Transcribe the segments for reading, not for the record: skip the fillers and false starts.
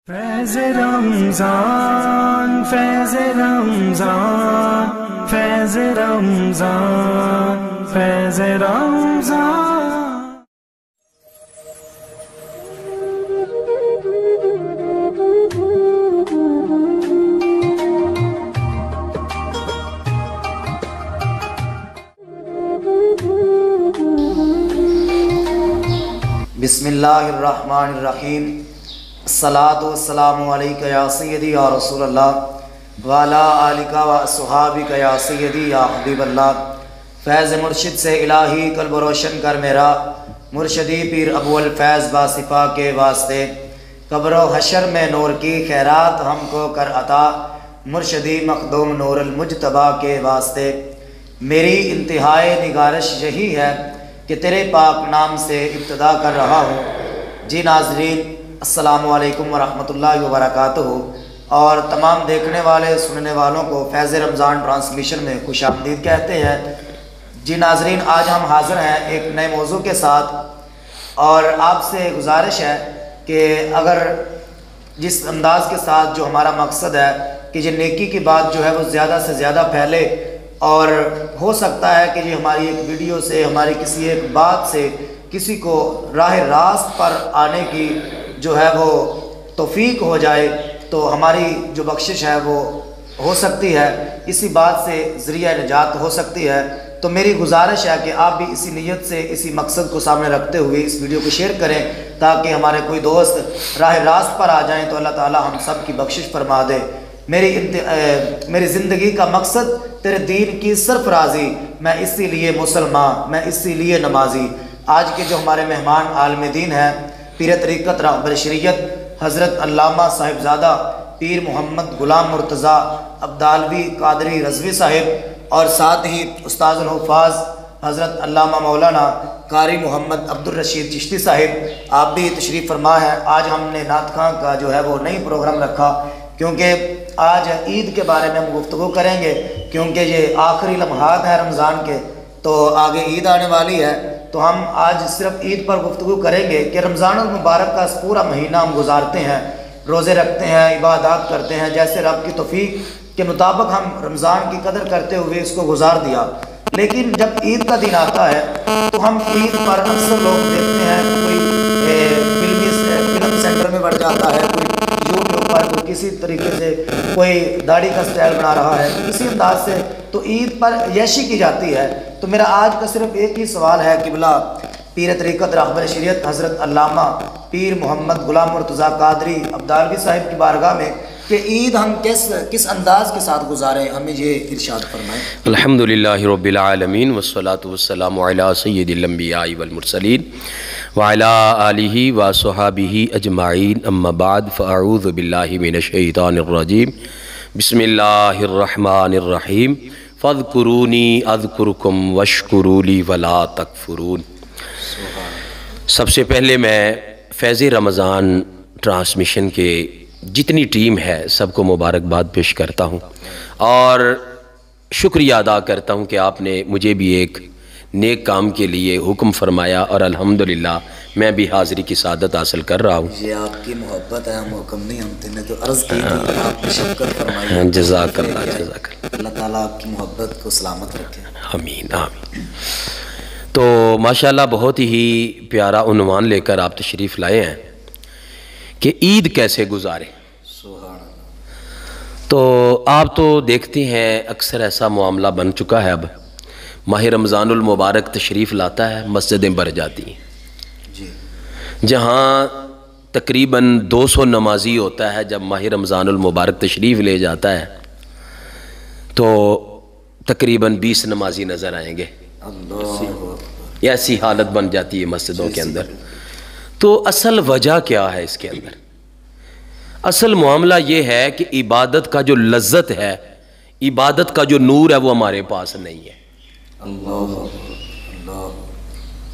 فیض رمضان فیض رمضان فیض رمضان فیض رمضان۔ بسم اللہ الرحمن الرحیم۔ الصلاۃ والسلام علیک یا سیدی یا رسول اللہ وعلی آلک و اصحابک یا سیدی یا حبیب اللہ۔ فیض مرشد سے الہی قلب روشن کر میرا، مرشدی پیر ابو الفیض باصفا کے واسطے، قبر و حشر میں نور کی خیرات ہم کو کر عطا، مرشدی مخدوم نور المجتبیٰ کے واسطے۔ میری انتہائی نگارش یہی ہے کہ تیرے پاک نام سے ابتدا کر رہا ہوں۔ جی ناظرین، السلام علیکم ورحمۃ اللہ وبرکاتہ، اور تمام دیکھنے والے سننے والوں کو فیض رمضان ٹرانسمیشن میں خوش آمدید کہتے ہیں۔ جی ناظرین، آج ہم حاضر ہیں ایک نئے موضوع کے ساتھ، اور آپ سے گزارش ہے کہ اگر جس انداز کے ساتھ جو ہمارا مقصد ہے کہ یہ نیکی کی بات جو ہے وہ زیادہ سے زیادہ پھیلے، اور ہو سکتا ہے کہ یہ ہماری ایک ویڈیو سے، ہماری کسی ایک بات سے کسی کو راہ راست پر آنے کی جو ہے وہ توفیق ہو جائے، تو ہماری جو بخشش ہے وہ ہو سکتی ہے، اسی بات سے ذریعہ نجات ہو سکتی ہے۔ تو میری گزارش ہے کہ آپ بھی اسی نیت سے، اسی مقصد کو سامنے رکھتے ہوئے اس ویڈیو کو شیئر کریں، تاکہ ہمارے کوئی دوست راہ راست پر آ جائیں تو اللہ تعالی ہم سب کی بخشش فرما دے۔ میری زندگی کا مقصد تیرے دین کی سرفرازی، میں اسی لیے مسلمان، میں اسی لیے نمازی۔ آج کے جو ہمارے مہمان عالم دین ہیں، پیر طریقت رہبر شریعت حضرت علامہ صاحبزادہ پیر محمد غلام مرتضیٰ عبدالوی قادری رضوی صاحب، اور ساتھ ہی استاذ الحفاظ حضرت علامہ مولانا قاری محمد عبدالرشید چشتی صاحب، آپ بھی تشریف فرما ہے۔ آج ہم نے نعت خواں کا جو ہے وہ نئی پروگرام رکھا، کیونکہ آج عید کے بارے میں ہم گفتگو کریں گے، کیونکہ یہ آخری لمحات ہیں رمضان کے، تو آگے عید آنے والی ہے، تو ہم آج صرف عید پر گفتگو کریں گے کہ رمضان المبارک کا پورا مہینہ ہم گزارتے ہیں، روزے رکھتے ہیں، عبادات کرتے ہیں، جیسے رب کی توفیق کے مطابق ہم رمضان کی قدر کرتے ہوئے اس کو گزار دیا۔ لیکن جب عید کا دن آتا ہے تو ہم عید پر اکثر لوگ دیکھتے ہیں کوئی فلم سینٹر میں بڑھ جاتا ہے، کوئی یوٹیوب پر کوئی کسی طریقے سے کوئی داڑھی کا سٹائل بنا رہا ہے، کسی انداز سے تو عید پر عیاشی کی جاتی ہے۔ تو میرا آج کا صرف ایک ہی سوال ہے، قبلہ پیر طریقت رہبر شریعت حضرت علامہ پیر محمد غلام مرتضیٰ قادری عبدالوی صاحب کی بارگاہ میں کہ عید ہم کس انداز کے ساتھ گزاریں، ہمیں یہ ارشاد فرمائیں۔ الحمدللہ رب العالمین والصلاة والسلام علی سید الانبیاء والمرسلین وعلی آلہ وصحابہ اجمعین، اما بعد فاعوذ باللہ من الشیطان الرجیم، بسم اللہ الرحمن الرحیم، فاذکرونی اذکرکم واشکروا لی ولا تکفرون۔ سب سے پہلے میں فیض رمضان ٹرانسمیشن کے جتنی ٹیم ہے سب کو مبارکباد پیش کرتا ہوں، اور شکریہ ادا کرتا ہوں کہ آپ نے مجھے بھی ایک نیک کام کے لیے حکم فرمایا، اور الحمدللہ میں بھی حاضری کی سعادت حاصل کر رہا ہوں۔ یہ آپ کی محبت ہے، ہم حکم نہیں، ہم نے تو عرض کی تھی، آپ نے شفقت فرمائی۔ جزاک اللہ، جزاک اللہ، اللہ تعالیٰ آپ کی محبت کو سلامت رکھے، آمین آمین۔ تو ماشاءاللہ بہت ہی پیارا عنوان لے کر آپ تشریف لائے ہیں کہ عید کیسے گزاریں۔ تو آپ تو دیکھتے ہیں اکثر ایسا معاملہ بن چکا ہے، اب ماہ رمضان المبارک تشریف لاتا ہے، مسجدیں بھر جاتی ہیں، جہاں تقریباً 200 نمازی ہوتا ہے، جب ماہ رمضان المبارک تشریف لے جاتا ہے تو تقریباً 20 نمازی نظر آئیں گے۔ ایسی حالت بن جاتی ہے مسجدوں کے اندر۔ تو اصل وجہ کیا ہے اس کے اندر؟ اصل معاملہ یہ ہے کہ عبادت کا جو لذت ہے، عبادت کا جو نور ہے وہ ہمارے پاس نہیں ہے۔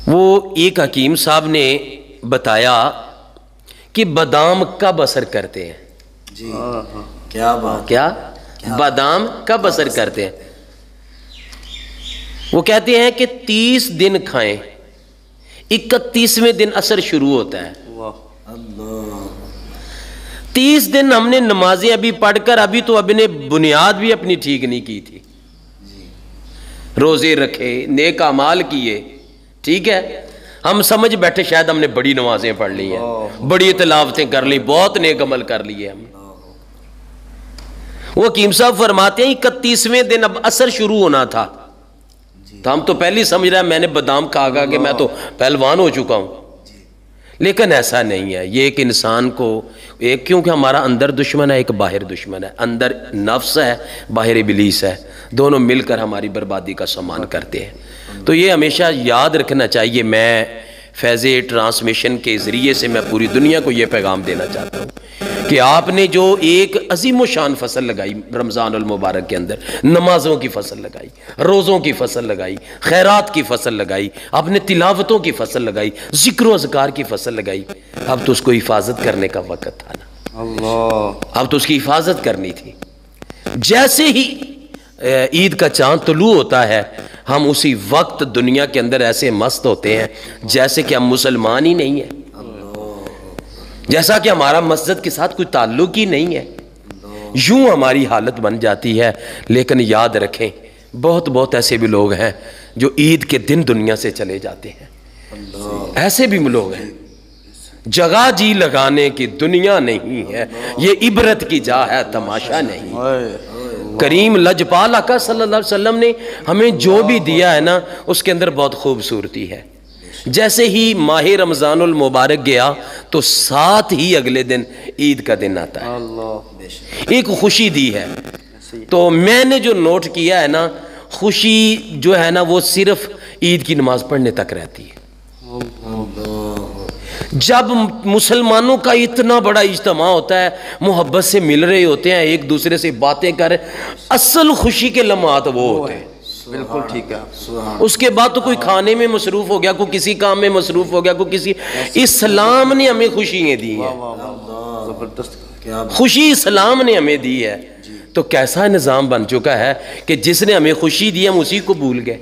وہ ایک حکیم صاحب نے بتایا کہ بادام کب اثر کرتے ہیں؟ جی کیا بات، کیا بادام کب اثر کرتے ہیں؟ وہ کہتے ہیں کہ 30 دن کھائیں، 31ویں دن اثر شروع ہوتا ہے۔ 30 دن ہم نے نمازیں ابھی پڑھ کر ابھی تو اب نے بنیاد بھی اپنی ٹھیک نہیں کی تھی، روزے رکھے، نیک اعمال کیے، ٹھیک ہے، ہم سمجھ بیٹھے شاید ہم نے بڑی نمازیں پڑھ لی ہیں، بڑی تلاوتیں کر لی، بہت نیک عمل کر لیے ہم۔ وہ حکیم صاحب فرماتے ہیں 31ویں دن اب اثر شروع ہونا تھا، تو ہم تو پہلے ہی سمجھ رہے ہیں میں نے بادام کھا گا کہ میں تو پہلوان ہو چکا ہوں، لیکن ایسا نہیں ہے۔ یہ ایک انسان کو ایک، کیونکہ ہمارا اندر دشمن ہے، ایک باہر دشمن ہے، اندر نفس ہے، باہر ابلیس ہے، دونوں مل کر ہماری بربادی کا سامان کرتے ہیں۔ تو یہ ہمیشہ یاد رکھنا چاہیے۔ میں فیض ٹرانسمیشن کے ذریعے سے میں پوری دنیا کو یہ پیغام دینا چاہتا ہوں کہ آپ نے جو ایک عظیم و شان فصل لگائی رمضان المبارک کے اندر، نمازوں کی فصل لگائی، روزوں کی فصل لگائی، خیرات کی فصل لگائی، آپ نے تلاوتوں کی فصل لگائی، ذکر و اذکار کی فصل لگائی، اب تو اس کو حفاظت کرنے کا وقت تھا نا، اللہ، اب تو اس کی حفاظت کرنی تھی۔ جیسے ہی عید کا چاند طلوع ہوتا ہے، ہم اسی وقت دنیا کے اندر ایسے مست ہوتے ہیں جیسے کہ ہم مسلمان ہی نہیں ہیں، جیسا کہ ہمارا مسجد کے ساتھ کوئی تعلق ہی نہیں ہے، یوں ہماری حالت بن جاتی ہے۔ لیکن یاد رکھیں بہت بہت ایسے بھی لوگ ہیں جو عید کے دن دنیا سے چلے جاتے ہیں، ایسے بھی لوگ ہیں۔ جگہ جی لگانے کی دنیا نہیں ہے، یہ عبرت کی جا ہے، تماشا نہیں۔ کریم لجپال آقا صلی اللہ علیہ وسلم نے ہمیں جو بھی دیا ہے نا، اس کے اندر بہت خوبصورتی ہے۔ جیسے ہی ماہ رمضان المبارک گیا تو ساتھ ہی اگلے دن عید کا دن آتا ہے، ایک خوشی دی ہے۔ تو میں نے جو نوٹ کیا ہے نا، خوشی جو ہے نا وہ صرف عید کی نماز پڑھنے تک رہتی ہے۔ جب مسلمانوں کا اتنا بڑا اجتماع ہوتا ہے، محبت سے مل رہے ہوتے ہیں، ایک دوسرے سے باتیں کر رہے، اصل خوشی کے لمحات وہ ہوتے ہیں۔ بالکل ٹھیک ہے۔ اس کے بعد تو کوئی کھانے میں مصروف ہو گیا، کوئی کسی کام میں مصروف ہو گیا، کوئی کسی۔ اسلام نے ہمیں خوشیاں دی ہیں، خوشی اسلام نے ہمیں دی ہے۔ تو کیسا نظام بن چکا ہے کہ جس نے ہمیں خوشی دی ہم اسی کو بھول گئے،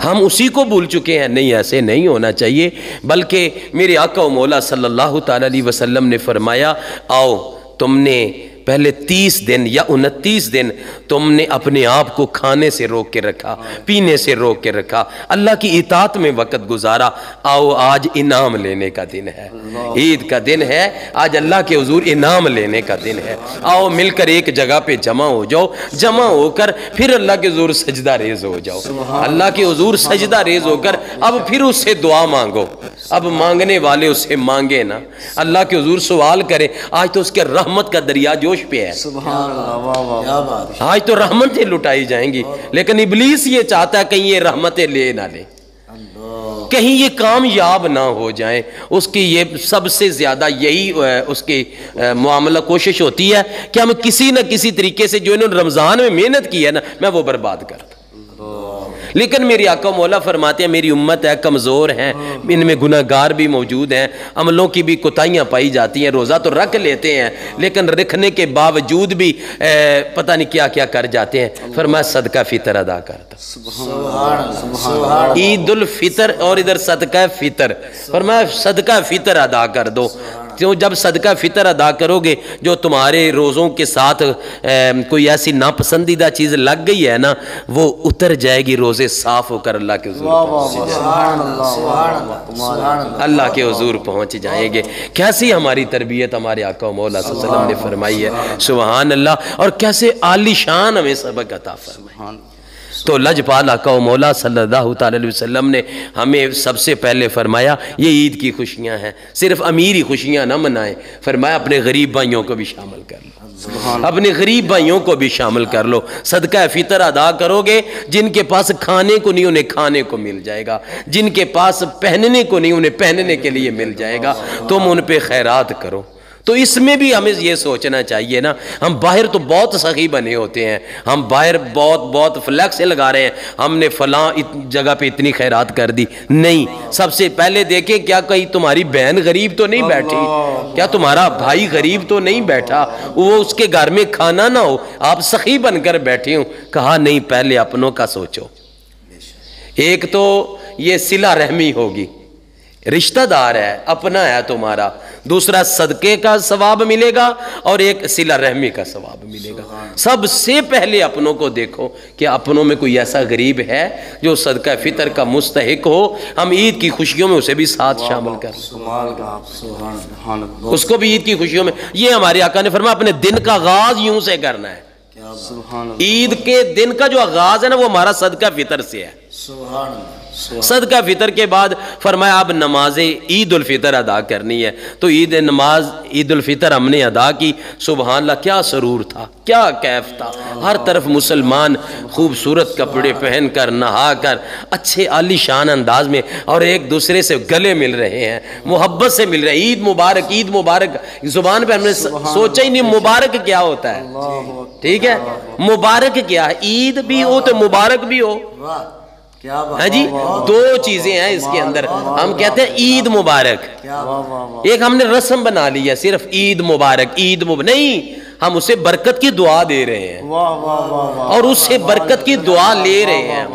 ہم اسی کو بھول چکے ہیں۔ نہیں، ایسے نہیں ہونا چاہیے، بلکہ میرے آقا و مولا صلی اللہ تعالی علیہ وسلم نے فرمایا، آؤ تم نے پہلے 30 دن یا 29 دن تم نے اپنے آپ کو کھانے سے روک کے رکھا، پینے سے روک کے رکھا، اللہ کی اطاعت میں وقت گزارا، آؤ آج انعام لینے کا دن ہے، عید کا دن ہے، آج اللہ کے حضور انعام لینے کا دن ہے۔ آؤ مل کر ایک جگہ پہ جمع ہو جاؤ، جمع ہو کر پھر اللہ کے حضور سجدہ ریز ہو جاؤ، اللہ کے حضور سجدہ ریز ہو کر اب پھر اس سے دعا مانگو۔ اب مانگنے والے اس سے مانگے نا، اللہ کے حضور سوال کرے۔ آج تو اس کے رحمت کا دریا جوش پہ ہے، آج تو رحمتیں لٹائی جائیں گی، لیکن ابلیس یہ چاہتا ہے کہیں یہ رحمتیں لے نہ لے، کہیں یہ کامیاب نہ ہو جائیں۔ اس کی یہ سب سے زیادہ یہی اس کی معاملہ کوشش ہوتی ہے کہ ہم کسی نہ کسی طریقے سے جو انہوں نے رمضان میں محنت کی ہے نا، میں وہ برباد کر دوں۔ لیکن میری آقا مولا فرماتے ہیں میری امت ہے، کمزور ہیں، ان میں گناہگار بھی موجود ہیں، عملوں کی بھی کوتاہیاں پائی جاتی ہیں، روزہ تو رکھ لیتے ہیں لیکن رکھنے کے باوجود بھی پتہ نہیں کیا کیا کر جاتے ہیں۔ فرمایا صدقہ فطر ادا کرتا، عید الفطر اور ادھر صدقہ فطر، فرمایا صدقہ فطر ادا کر دو۔ تو جب صدقہ فطر ادا کرو گے، جو تمہارے روزوں کے ساتھ کوئی ایسی ناپسندیدہ چیز لگ گئی ہے نا، وہ اتر جائے گی، روزے صاف ہو کر اللہ کے حضور اللہ کے حضور پہنچ جائیں گے۔ کیسی ہماری تربیت ہمارے آقا و مولا صلی اللہ علیہ وسلم نے فرمائی ہے، سبحان اللہ، اور کیسے عالی شان ہمیں سبق عطا فرمائے۔ تو لجپال آقا و مولا صلی اللہ تعالی علیہ وسلم نے ہمیں سب سے پہلے فرمایا یہ عید کی خوشیاں ہیں، صرف امیری خوشیاں نہ منائیں، فرمایا اپنے غریب بھائیوں کو بھی شامل کر لو، اپنے غریب بھائیوں کو بھی شامل کر لو، صدقہ فطر ادا کرو گے، جن کے پاس کھانے کو نہیں انہیں کھانے کو مل جائے گا، جن کے پاس پہننے کو نہیں انہیں پہننے کے لیے مل جائے گا، تم ان پہ خیرات کرو۔ تو اس میں بھی ہمیں یہ سوچنا چاہیے نا، ہم باہر تو بہت سخی بنے ہوتے ہیں، ہم باہر بہت فلیکس لگا رہے ہیں، ہم نے فلاں جگہ پہ اتنی خیرات کر دی، نہیں، سب سے پہلے دیکھیں کیا کہیں تمہاری بہن غریب تو نہیں بیٹھی، کیا تمہارا بھائی غریب تو نہیں بیٹھا، وہ اس کے گھر میں کھانا نہ ہو، آپ سخی بن کر بیٹھے ہوں۔ کہا نہیں، پہلے اپنوں کا سوچو، ایک تو یہ صلہ رحمی ہوگی، رشتہ دار ہے، اپنا ہے تمہارا، دوسرا صدقے کا ثواب ملے گا اور ایک صلہ رحمی کا ثواب ملے گا۔ سب سے پہلے اپنوں کو دیکھو کہ اپنوں میں کوئی ایسا غریب ہے جو صدقہ فطر کا مستحق ہو، ہم عید کی خوشیوں میں اسے بھی ساتھ شامل کر لیں، اس کو بھی عید کی خوشیوں میں۔ یہ ہمارے آقا نے فرمایا اپنے دن کا آغاز یوں سے کرنا ہے۔ عید کے دن کا جو آغاز ہے نا وہ ہمارا صدقہ فطر سے ہے۔ صدقہ فطر کے بعد فرمایا اب نماز عید الفطر ادا کرنی ہے، تو نماز عید الفطر ہم نے ادا کی، سبحان اللہ کیا سرور تھا، کیا کیف تھا، ہر طرف مسلمان خوبصورت کپڑے پہن کر نہا کر اچھے عالی شان انداز میں اور ایک دوسرے سے گلے مل رہے ہیں، محبت سے مل رہے ہیں۔ عید مبارک، عید مبارک، زبان پہ ہم نے سوچا ہی نہیں مبارک کیا ہوتا ہے، ٹھیک ہے، مبارک کیا ہے، عید بھی ہو تو مبارک بھی ہو، ہاں جی، دو چیزیں ہیں اس کے اندر۔ ہم کہتے ہیں عید مبارک، ایک ہم نے رسم بنا لی ہے صرف عید مبارک، عید مبارک نہیں، ہم اسے برکت کی دعا دے رہے ہیں اور اس سے برکت کی دعا لے رہے ہیں۔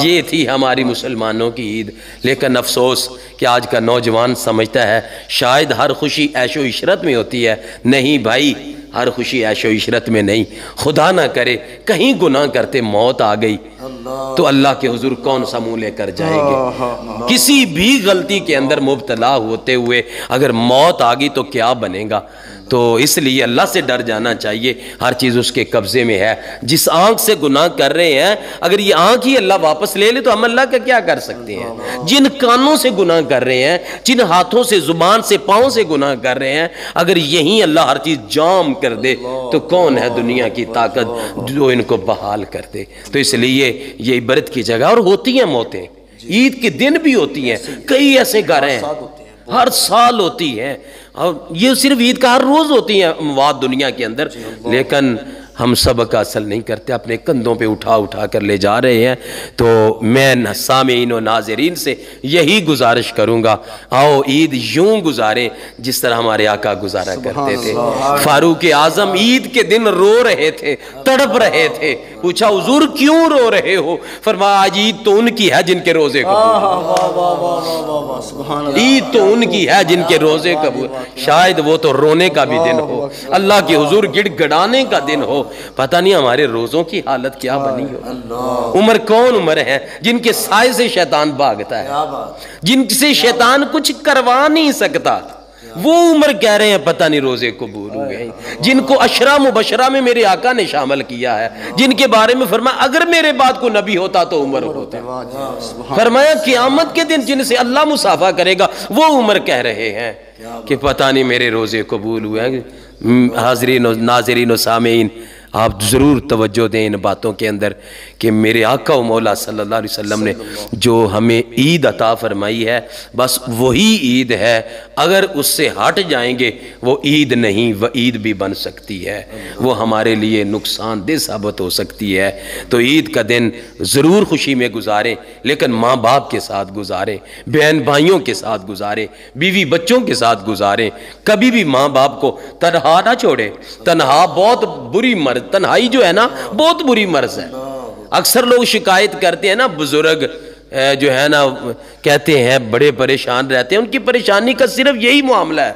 یہ تھی ہماری مسلمانوں کی عید، لیکن افسوس کہ آج کا نوجوان سمجھتا ہے شاید ہر خوشی عیش و عشرت میں ہوتی ہے۔ نہیں بھائی، ہر خوشی عیش و عشرت میں نہیں، خدا نہ کرے کہیں گناہ کرتے موت آ گئی تو اللہ کے حضور کون سا منہ لے کر جائیں گے؟ کسی بھی غلطی کے اندر مبتلا ہوتے ہوئے اگر موت آ گئی تو کیا بنے گا؟ تو اس لیے اللہ سے ڈر جانا چاہیے، ہر چیز اس کے قبضے میں ہے۔ جس آنکھ سے گناہ کر رہے ہیں اگر یہ آنکھ ہی اللہ واپس لے لے تو ہم اللہ کا کیا کر سکتے ہیں؟ جن کانوں سے گناہ کر رہے ہیں، جن ہاتھوں سے، زبان سے، پاؤں سے گناہ کر رہے ہیں، اگر یہیں اللہ ہر چیز جام کر دے تو کون ہے دنیا کی طاقت جو ان کو بحال کر دے؟ تو اس لیے یہ عبرت کی جگہ، اور ہوتی ہیں موتیں، عید کے دن بھی ہوتی ہیں، کئی ایسے گھر ہیں ہر سال ہوتی ہے، اور یہ صرف عید کا ہر روز ہوتی ہیں مواد دنیا کے اندر، لیکن ہم سبق حاصل نہیں کرتے، اپنے کندھوں پہ اٹھا اٹھا کر لے جا رہے ہیں۔ تو میں سامعین و ناظرین سے یہی گزارش کروں گا، آؤ عید یوں گزاریں جس طرح ہمارے آقا گزارا کرتے تھے۔ فاروق اعظم عید کے دن رو رہے تھے، تڑپ رہے تھے، پوچھا حضور کیوں رو رہے ہو؟ فرمایا آج عید تو ان کی ہے جن کے روزے قبول، عید تو ان کی ہے جن کے روزے قبول، شاید وہ تو رونے کا بھی دن ہو، اللہ کے حضور گڑ گڑانے کا دن ہو، پتہ نہیں ہمارے روزوں کی حالت کیا بنی ہو۔ عمر کون عمر ہے جن کے سائے سے شیطان بھاگتا ہے، جن سے شیطان کچھ کروا نہیں سکتا، وہ عمر کہہ رہے ہیں پتہ نہیں روزے قبول ہوئے ہیں، جن کو عشرہ مبشرہ میں میرے آقا نے شامل کیا ہے، جن کے بارے میں فرمایا اگر میرے بعد کوئی نبی ہوتا تو عمر ہوتا، فرمایا قیامت کے دن جن سے اللہ مصافحہ کرے گا وہ عمر کہہ رہے ہیں کہ پتہ نہیں میرے روزے قبول ہوئے ہیں۔ حاضرین و ناظرین و سامعین، آپ ضرور توجہ دیں ان باتوں کے اندر کہ میرے آقا و مولا صلی اللہ علیہ وسلم نے جو ہمیں عید عطا فرمائی ہے بس وہی عید ہے، اگر اس سے ہٹ جائیں گے وہ عید نہیں وہ عید بھی بن سکتی ہے، وہ ہمارے لیے نقصان دہ ثابت ہو سکتی ہے۔ تو عید کا دن ضرور خوشی میں گزاریں، لیکن ماں باپ کے ساتھ گزاریں، بہن بھائیوں کے ساتھ گزاریں، بیوی بچوں کے ساتھ گزاریں، کبھی بھی ماں باپ کو تنہا نہ چھوڑیں۔ تنہا بہت بری مرض، تنہائی جو ہے نا بہت بری مرض ہے۔ اکثر لوگ شکایت کرتے ہیں نا، بزرگ جو ہے نا کہتے ہیں بڑے پریشان رہتے ہیں، ان کی پریشانی کا صرف یہی معاملہ ہے۔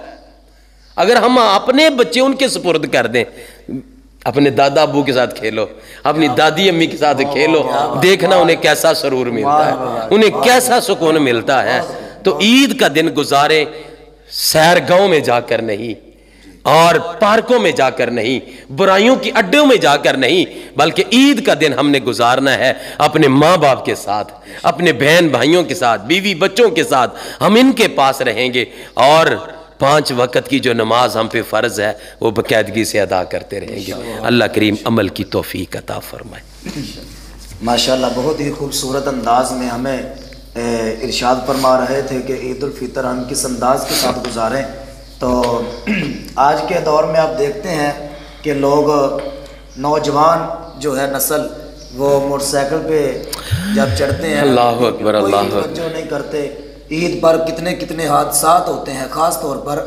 اگر ہم اپنے بچے ان کے سپرد کر دیں، اپنے دادا ابو کے ساتھ کھیلو، اپنی دادی امی کے ساتھ کھیلو، دیکھنا انہیں کیسا سرور ملتا ہے، انہیں کیسا سکون ملتا ہے۔ تو عید کا دن گزاریں، سیر گاؤں میں جا کر نہیں، اور پارکوں میں جا کر نہیں، برائیوں کی اڈوں میں جا کر نہیں، بلکہ عید کا دن ہم نے گزارنا ہے اپنے ماں باپ کے ساتھ، اپنے بہن بھائیوں کے ساتھ، بیوی بچوں کے ساتھ، ہم ان کے پاس رہیں گے، اور 5 وقت کی جو نماز ہم پہ فرض ہے وہ باقاعدگی سے ادا کرتے رہیں گے۔ اللہ کریم عمل کی توفیق عطا فرمائے۔ ماشاءاللہ بہت ہی خوبصورت انداز میں ہمیں ارشاد فرما رہے تھے کہ عید الفطر ہم کس انداز کے ساتھ گزاریں۔ تو آج کے دور میں آپ دیکھتے ہیں کہ لوگ، نوجوان جو ہے نسل، وہ موٹر سائیکل پہ جب چڑھتے ہیں اللہ اکبر، اللہ کوئی توجہ نہیں کرتے۔ عید پر کتنے حادثات ہوتے ہیں، خاص طور پر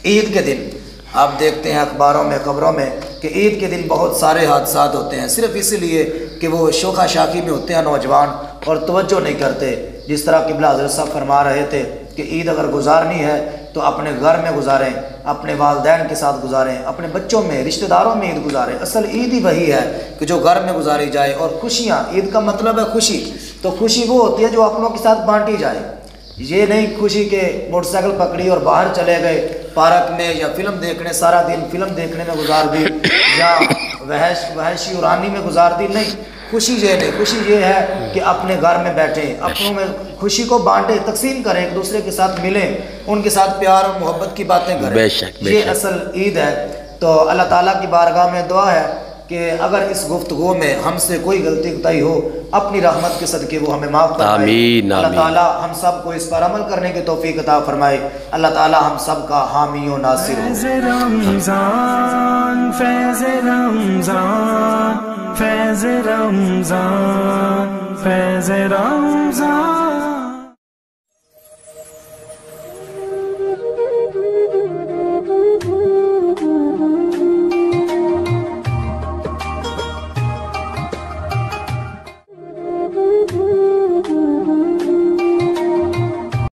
عید کے دن آپ دیکھتے ہیں اخباروں میں، خبروں میں کہ عید کے دن بہت سارے حادثات ہوتے ہیں، صرف اسی لیے کہ وہ شوخا شاخی میں ہوتے ہیں نوجوان اور توجہ نہیں کرتے۔ جس طرح قبلہ حضرت صاحب فرما رہے تھے کہ عید اگر گزارنی ہے تو اپنے گھر میں گزاریں، اپنے والدین کے ساتھ گزاریں، اپنے بچوں میں، رشتہ داروں میں عید گزاریں۔ اصل عید ہی وہی ہے کہ جو گھر میں گزاری جائے، اور خوشیاں، عید کا مطلب ہے خوشی، تو خوشی وہ ہوتی ہے جو اپنوں کے ساتھ بانٹی جائے۔ یہ نہیں خوشی کہ موٹر سائیکل پکڑی اور باہر چلے گئے پارک میں یا فلم دیکھنے، سارا دن فلم دیکھنے میں گزار دی یا وحشی اورانی میں گزار دی۔ نہیں، خوشی یہ نہیں، خوشی یہ ہے کہ اپنے گھر میں بیٹھیں، اپنوں میں خوشی کو بانٹیں، تقسیم کریں، ایک دوسرے کے ساتھ ملیں، ان کے ساتھ پیار اور محبت کی باتیں کریں۔ بے شک، بے یہ شک۔ اصل عید ہے۔ تو اللہ تعالیٰ کی بارگاہ میں دعا ہے کہ اگر اس گفتگو میں ہم سے کوئی غلطی کوتاہی ہو، اپنی رحمت کے صدقے وہ ہمیں معاف فرمائے۔ آمین، اللہ آمین۔ تعالیٰ ہم سب کو اس پر عمل کرنے کی توفیق عطا فرمائے۔ اللہ تعالیٰ ہم سب کا حامی و ناصر ہو۔ فیض رمضان، فیض رمضان، فیض رمضان، فیض رمضان۔